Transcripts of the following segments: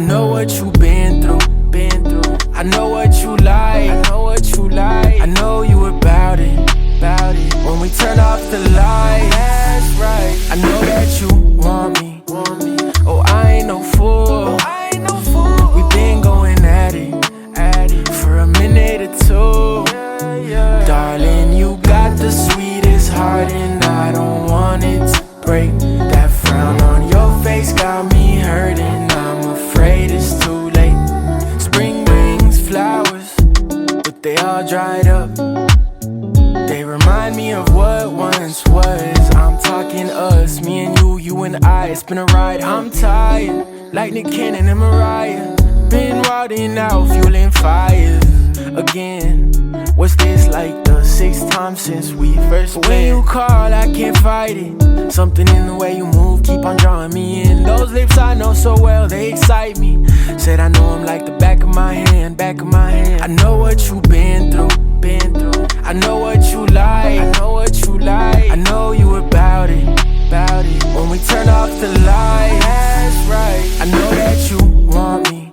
know what you've been through. I know what you like. I know you about it. When we turn off the light, that's right. I know that you want me. Oh, I ain't no fool. We been going at it for a minute or two. Darling, you got the sweetest heart, and I don't want it to break. That frown on your face got me hurting. I'm afraid it's too late. Spring brings flowers, but they all dried up. They remind me of what once was. I'm talking us, me and you and I. It's been a ride, I'm tired, like Nick Cannon and Mariah. Been riding out, fueling fires again. What's this, like the 6th time since we first met? When you call, I can't fight it. Something in the way you move, keep on drawing me in. Those lips I know so well, they excite me. Said I know them like the back of my hand. I know what you've been through. I know what you like. I know you about it. When we turn off the light, that's right. I know that you want me.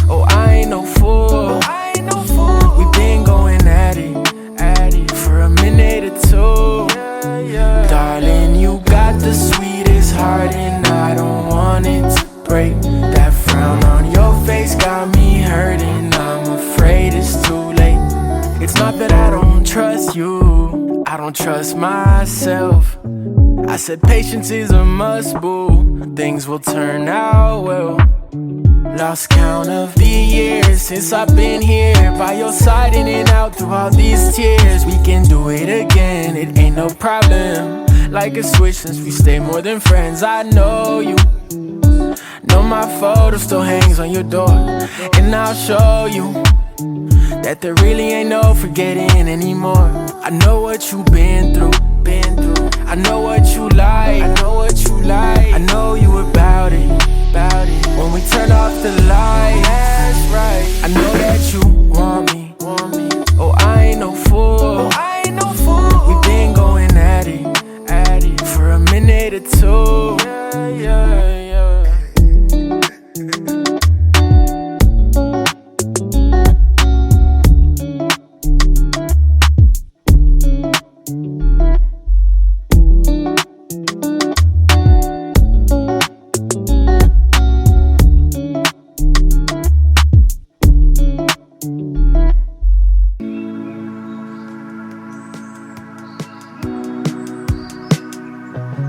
Oh, I ain't no fool. We been going at it for a minute or two. Darling, you got the sweetest heart, and I don't want it to break. That frown on your face got me hurting. I'm afraid it's too late. It's not that I don't trust you, I don't trust myself. I said patience is a must, boo. Things will turn out well. Lost count of the years since I've been here by your side, in and out through all these tears. We can do it again, it ain't no problem. Like a switch since we stay more than friends. I know you know my photo still hangs on your door, and I'll show you that there really ain't no forgetting anymore. I know what you've been through. I know what you like. I know you about it. When we turn off the light, that's right. I know that you want me. Oh, I ain't no fool. We been going at it for a minute or two.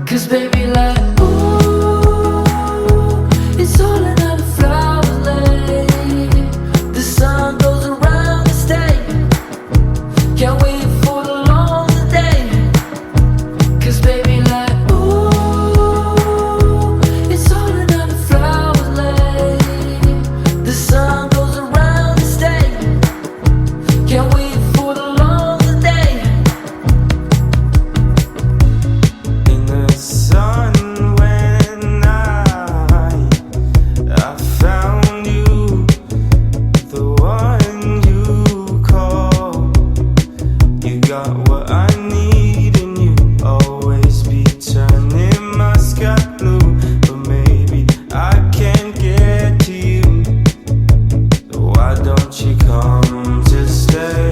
Cause baby, like, ooh, it's all another flower lane. The sun goes around the state. Can't wait for the long day. Cause baby, like, ooh, it's all another flower lane. The sun goes around the state. Can't wait for the long day. In the sun when I found you, the one you call. You got what I need, and you always be turning my sky blue. But maybe I can't get to you, so why don't you come to stay?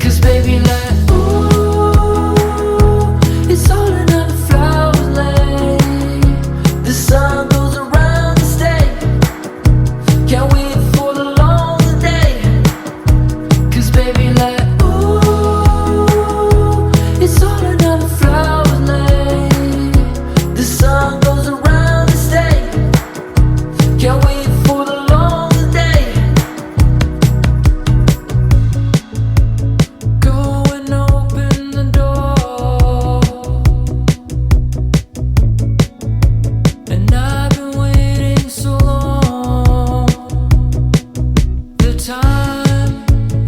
Cause baby, like, ooh, it's all another flower lane. The sun goes around the state. Can't wait for the long day. Cause baby, like, ooh, it's all another flower lane. The sun goes around the state. Can't wait for the long day. Go and open the door. And I've been waiting so long. The time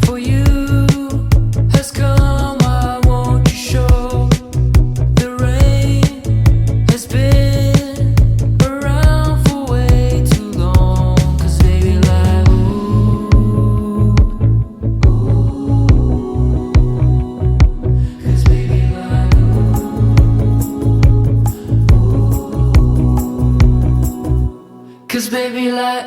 for you has come. I want you show. The rain has been around for way too long. Cause baby, like, ooh, cause baby, like, cause baby, like,